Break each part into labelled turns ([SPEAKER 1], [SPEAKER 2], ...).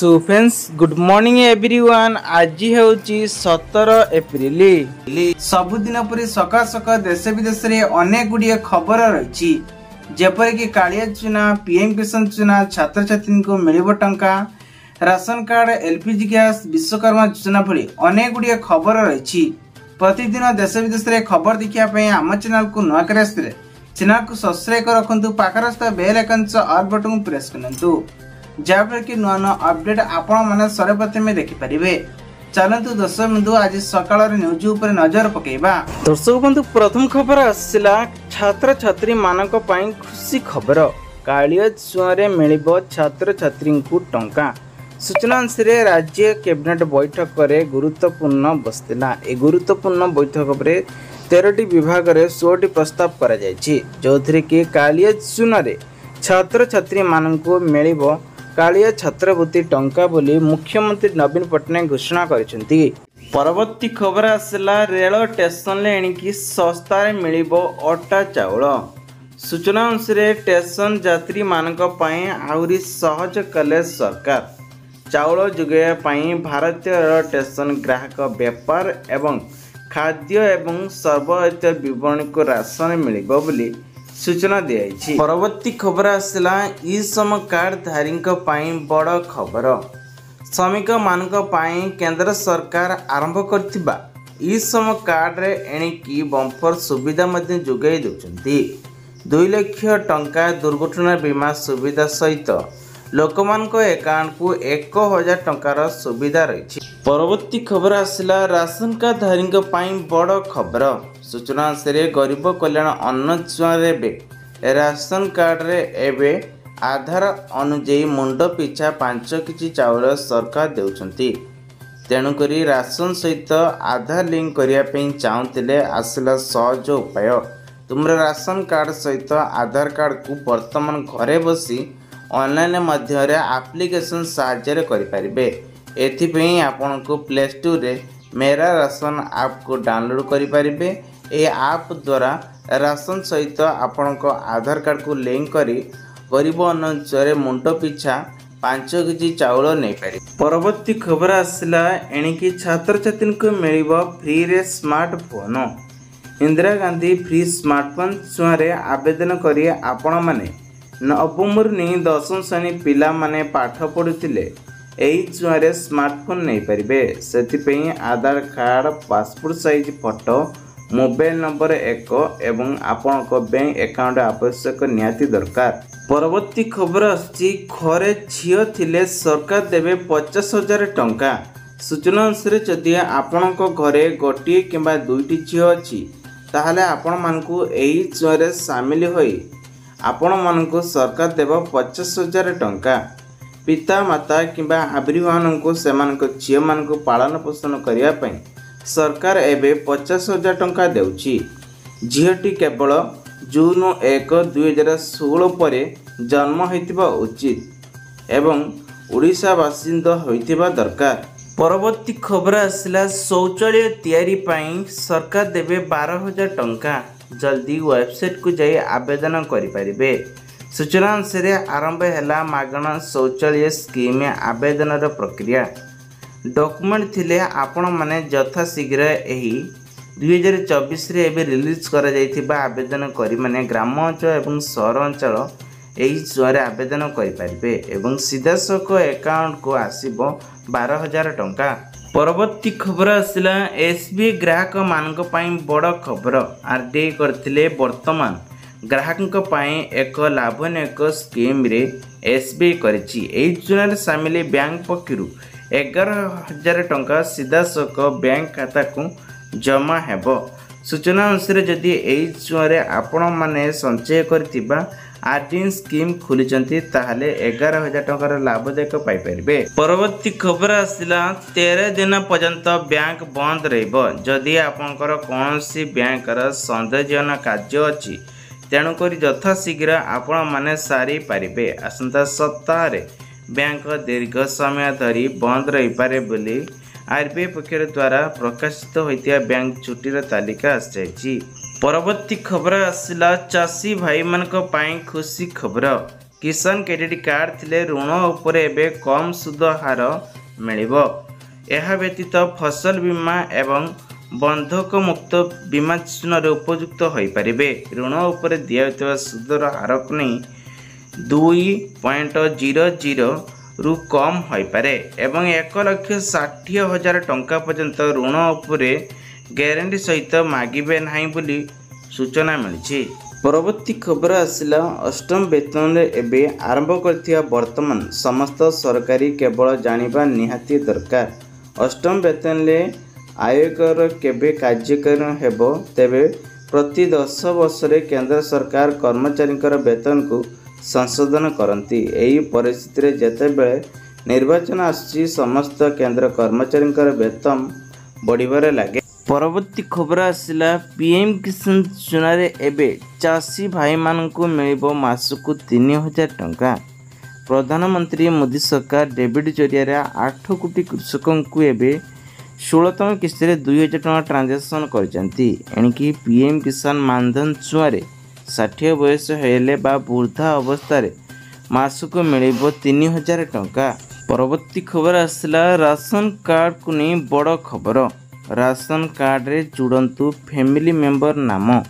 [SPEAKER 1] So friends good morning everyone. आज होची 17 April. सबुदिन परी सकाळ सकाळ देश विदेश रे अनेक गुड़िए खबर रही जेपर कि कालिया चुना, पीएम किसान चुना, छात्र छात्री को मिलिबो टंका, ration card, LPG gas, Vishwakarma योजना भली अनेक गुड़िए खबर रही। प्रतिदिन देश विदेश रे खबर देखिया आम चैनल को नुआ कर चैनल को सब्सक्राइब कर रखु, पाखर बेल आइकन ऑल बटन को प्रेस करंतु जहाँफल कि नुआ नुआ अपडेट आपण मैंने सर्वप्रथम देखिपारे। चलतु दर्शक बंधु आज सकाळ न्यूज उपर नजर पकेबा। दर्शक बंधु प्रथम खबर आसला छात्र छात्री मानक पई खुशी खबर। कालिया छुआरे मिलिबो छात्र छात्री को टंका। सूचना अनुसार राज्य कैबिनेट बैठक रे गुरुत्वपूर्ण बसतिला। ए गुरुत्वपूर्ण बैठक रे 13टी विभाग रे 16टी प्रस्ताव करा जायछि, जोथरे कि कालिया चुनारे छात्र छात्री मानक मिलिबो कालिया छात्रवृत्ति टंका बोली मुख्यमंत्री नवीन पट्टनायक घोषणा करिसेंती। परवर्ती खबर आसला रेल स्टेशन ले एणिकी सस्तारे मिलिबो अटा चाउल। सूचना अनुसार स्टेशन यात्री मानक पई आउरी सहज कले सरकार। चाउल जुगेया पई भारतीय रेल स्टेशन ग्राहक व्यापार एवं खाद्य एवं सर्वहित विवरणी को राशन मिलिबो बोली सूचना दिया। परवर्ती खबर आसला ई श्रम कार्ड धारी बड़ खबर। श्रमिक मानक पई केंद्र सरकार आरंभ करथिबा ई श्रम कार्ड रे एणिकी बम्पर सुविधा मध्ये जोगाई देउछंती। 2 लाख टंका दुर्घटना बीमा सुविधा सहित लोकमानक अकाउंट को 1000 टंकार सुविधा रही। परवर्ती खबर आसला राशन कार्ड धारी पई बड़ खबर। सूचना अनुसार गरीब कल्याण अन्न रे राशन कार्ड रे एबे आधार अनुଯାयी मुंड पिछा 5 केजी चाउल सरकार देउछंती। तेणुकरी राशन सहित आधार लिंक करिया पे चाहूतिले आसला सहज उपाय। तुमरा राशन कार्ड सहित आधार कार्ड को वर्तमान घरे बसी ऑनलाइन माध्यम रे एप्लिकेशन साहाय्य करि परिबे। एथिपई आपन को प्ले स्टोर रे मेरा राशन ऐप को डाउनलोड करि परिबे। ए ऐप द्वारा राशन सहित आपण को आधार कार्ड को लिंक करी गरीब अनुसार मुंड पिछा 5 केजी चाउल नहीं पारे। परवर्ती खबर आसला एणिकी छात्र छात्री को मिलिबो फ्री रे smartphone. Indira Gandhi free smartphone छुआरे आवेदन करी आपण माने नवम नी 10वीं श्रेणी पिला माने पाठ पढुथिले एही छुआरे स्मार्टफोन नहीं पारिबे। सेथिपई Aadhaar card, passport size photo, mobile number 1 एवं आपण को बैंक अकाउंट आवश्यक निहाती दरकार। परवर्ती खबर आछि घरे झियो थिले सरकार देबे 50,000 टंका। सूचना अनुसार जदि आपण को घरे गोटी किंबा 2टी झियो अछि ताहाले आपण मानकु एही छुआरे शामिल होई आपण मानकु सरकार देबो 50,000 टंका। पिता माता किंबा आबरी को सेमानक झियो मानकु पालन पोषण करिया पई सरकार एबे 50,000 टंका देउची। झियोटी केवल जून 1, 2016 परे जन्म होइतिबा उचित एवं ओडिशा बासिंदा होइतिबा दरकार। परवर्ती खबर आसला शौचालय तैयारी पई सरकार देबे 12,000 टंका। जल्दी वेबसाइट को जाई आवेदन करि परिबे। सूचना अनुसार आरंभ हैला मागणा शौचालय स्कीम आवेदन प्रक्रिया। डॉक्यूमेंट थिले आपण माने यथा शीघ्र एही 2024 रे एबे रिलीज करा जाइथिबा आवेदन करी माने ग्राम अंचल एवं सहर अंचल एही छुआरे आवेदन करि परिबे एवं सीधा सक अकाउंट को आसीबो 12,000 टंका। परवर्ती खबर आसला एसबीआई ग्राहक मानक पई बड़ खबर। आरटीआई करथिले वर्तमान ग्राहक पई एक लाभजनक स्कीम रे एसबीआई करिछि। एही छुआरे शामिल बैंक पक्षरु 11,000 टंका सीधा सक बैंक खाता को जमा हेबो। सूचना अनुसार जदि एही छुआरे आपण माने संचय करथिबा आरटीआई स्कीम खुलिचंती ताहाले 11,000 टंकार लाभदायक पाई परिबे। परवर्ती खबर आसला 13 दिन पर्यंत बैंक बंद रहइबो। जदि आपनकर कोनोसी बैंकर संदेहजनक कार्य अछि तेणुकरी यथा शीघ्र आपण माने सारी पारिबे। आसंता सप्ताह रे बैंक दीर्घ समय धरी बंद रही पारे बोली आरबीआई पक्ष द्वारा प्रकाशित होइतिया बैंक छुट्टीर तालिका आसी। परवर्ती खबर आसला चाषी भाई मानक पई खुशी खबर। किसान क्रेडिट कार्ड थिले ऋण उपरे एबे कम सुद हार मिलिबो। यह व्यतीत फसल बीमा एवं बंधक मुक्त बीमा योजन उपयुक्त हो पारे। ऋण उपरे दिया सुदर हार को नहीं 2.00 रु कम हो पारे एवं 1,60,000 टंका पर्यंत ऋण उपरे ग्यारंटी सहित मागिबे नहीं बोली सूचना मिली। परवर्ती खबर आसला अष्टम वेतन एबे आरंभ करथिया वर्तमान समस्त सरकारी केवल जानिबा निहाती दरकार। अष्टम वेतन ले आयकर केबे कार्यक्रम हेबो तेबे प्रति 10 वर्ष केंद्र सरकार कर्मचारी वेतन को संशोधन करती। यही परिस्थिति रे जेतेबेले निर्वाचन आसी समस्त केंद्र कर्मचारी वेतन बढ़िबारे लागे। परवर्ती खबर आसला पीएम किसान योजना एबे चाषी भाई मानकु मिलिबो मासकु 3000 टंका। प्रधानमंत्री मोदी सरकार डेबिट जरिया 8 कोटी कृषकों को एबे 16तम किस्ती रे 2000 टंका ट्रांजेक्शन करजंती। एणिकी पीएम किसान मानधन छुआरे 60 बयस हेले बा वृद्धा अवस्था रे मासकु मिलिबो 3000 टंका। परवर्ती खबर आसला राशन कार्ड को नहीं बड़ खबर। राशन कार्ड रे जुड़ंतु फैमिली मेंबर नाम।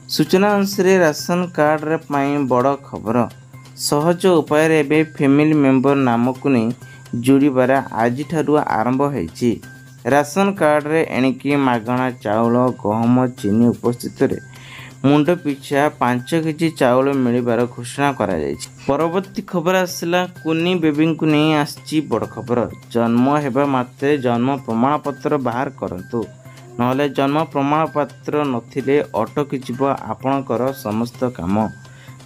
[SPEAKER 1] सूचना अनुसार राशन कार्ड रे पाई बड़ खबर। सहज उपाय रे बे फैमिली मेंबर नाम को नहीं जुड़ीबार आज ठारू आरंभ होईची। राशन कार्ड रे एणिकी मागणा चाउल गहम चीनी उपस्थित रे मुंड पिछा 5 केजी चाउल मिलिबार घोषणा करा जायछि। परवर्ती खबर आसला कुनी बेबी को नहीं आछि बड़ खबर। जन्म हेबा मात्रे जन्म प्रमाण पत्र बाहर करंतु नहले जन्म प्रमाण पत्र नथिले अटकी जिवो आपणकर समस्त काम।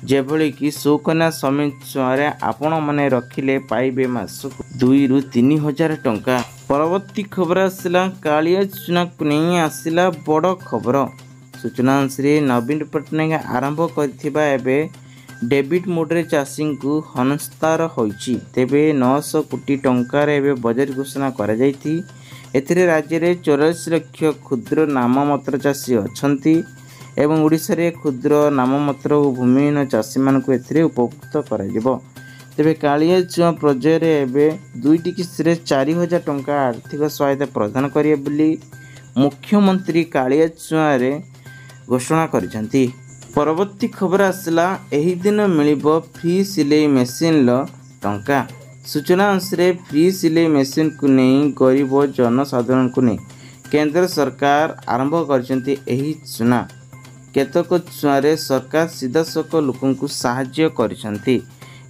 [SPEAKER 1] जेभली कि सुकन्या समिति आपण माने रखिले पाइबे मासक 2 रु 3000 टंका। परवर्ती खबर आसला कालिया योजना को नहीं आसला बड़ खबर। सूचना अनुसार नवीन पट्टनायक आरंभ करथिबा एबे डेबिट मोड्रे चाषी को हस्तार होईची। तेबे 900 कोटी टंकार एबे बजट घोषणा करा जायथि। एथिरे राज्य रे 84 लाख क्षुद्र नाममात्र चाषी अछंती एवं ओडिसा रे क्षुद्र नाममात्र और भूमिहीन चाषी मान को एथिरे उपभुक्त करा जिवो। तेबे कालिया योजना प्रोजेक्ट रे एबे 2टी किस्ती रे 4000 टंका आर्थिक सहायता प्रदान करिए बोली मुख्यमंत्री कालिया योजना रे घोषणा करिसेंती। परवर्ती खबर आसला एही दिन मिलिबो फ्री सिलाई मेसिन ल टंका। सूचना अनुसार फ्री सिलाई मेसिन को नहीं गरीब जनसाधारण को नहीं केंद्र सरकार आरंभ करिसेंती। एही योजना केतक योजना सरकार सीधासख लोकों को साहाय्य करिसेंती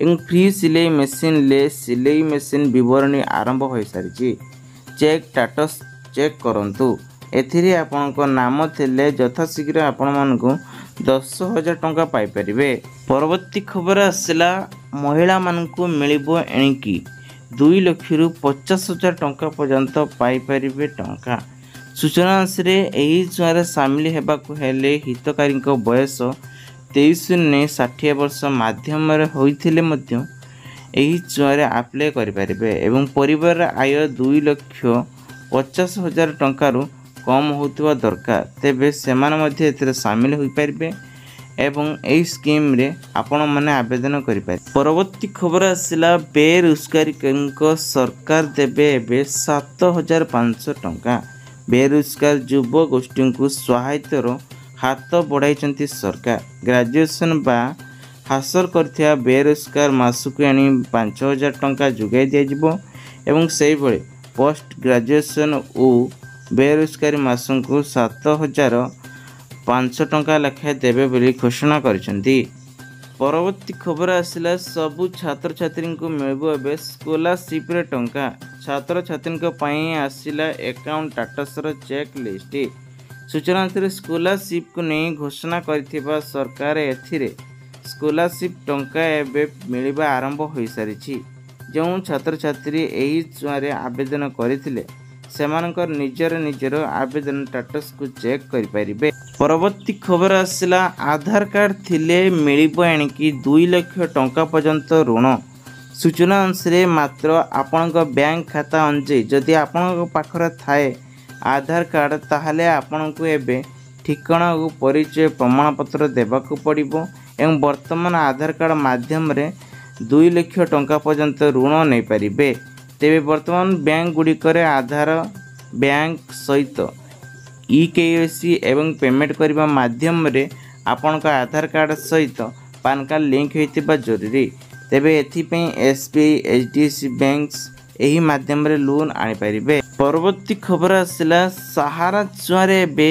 [SPEAKER 1] एवं फ्री सिलाई मेसिन ले सिलाई मेसिन विवरणी आरंभ हो सारी। चेक स्टेटस चेक करंतु। एथिरे आपनको नाम थिले यथाशीघ्र आपण मानकु 10,000 टंका पाई परिबे। परवर्ती खबर आसला महिला मानकु मिलिबो एणिकी 2 लाख रु 50,000 टंका पर्यंत पाई परिबे टंका। सूचना अनुसार एही योजना शामिल हेबाकु हेले हितकारी बयस 23 ने 60 वर्ष माध्यम होइथिले मध्य एही योजना अप्लाई करि परिबे एवं परिवार आय 2,50,000 टंका रु कम होता दरकार। तेबे सेमान मध्य एथिरे शामिल होई परिबे एवं एही स्कीम रे आपण माने आवेदन करि पारे। परवर्ती खबर आसला बेरोजगारी सरकार देबे एबे 7,500 टंका। बेरोजगार युव गोष्ठी को सहायतार हाथ बढ़ाई सरकार। ग्रेजुएशन बा हासिल करथिया बेरोजगार मासकु एणी 5,000 टंका जोगाई दिया एवं से भले पोस्ट ग्रेजुएशन और बेरोजगारी मासों को 7,500 टंका लेखाएं देवे बोली घोषणा करिसेंती। परवर्ती खबर आसला सबु छात्र छात्री को मिलबो एबे स्कॉलरशिप रे टंका। छात्र छात्री को पई आसिला अकाउंट स्टेटस रो चेक लिस्ट। सूचना अनुसार स्कॉलरशिप को नहीं घोषणा करथिबा सरकार एथिरे स्कॉलरशिप टंका एबे मिलिबा आरंभ होई सारिछि। जो छात्र छात्री एही योजना आवेदन करथिले सेमानकर निजर आवेदन स्टेटस को चेक करि परिबे। परवर्ती खबर आसला आधार कार्ड थिले मिलिबो एणिकी 2 लाख टंका पर्यंत ऋण। सूचना अनुसार मात्र आपणक बैंक खाता अनुसार जदि आपणक पाखरे थाए आधार कार्ड ताहले आपणको एबे ठिकाना और परिचय प्रमाण पत्र देबाकू पड़िबो एवं वर्तमान आधार कार्ड माध्यम रे 2 लाख टंका पर्यंत ऋण नहीं पारिबे। तेबे वर्तमान बैंक गुड़िकर आधार बैंक सहित EKYC एवं पेमेंट करने माध्यम रे आपण का आधार कार्ड सहित पान कार्ड लिंक होइतिबा जरूरी। तेबे एथिपई SBI HDFC बैंक्स एही माध्यम रे लोन आनी पारिबे। परवर्ती खबर आसिला सहारा चुआरे बे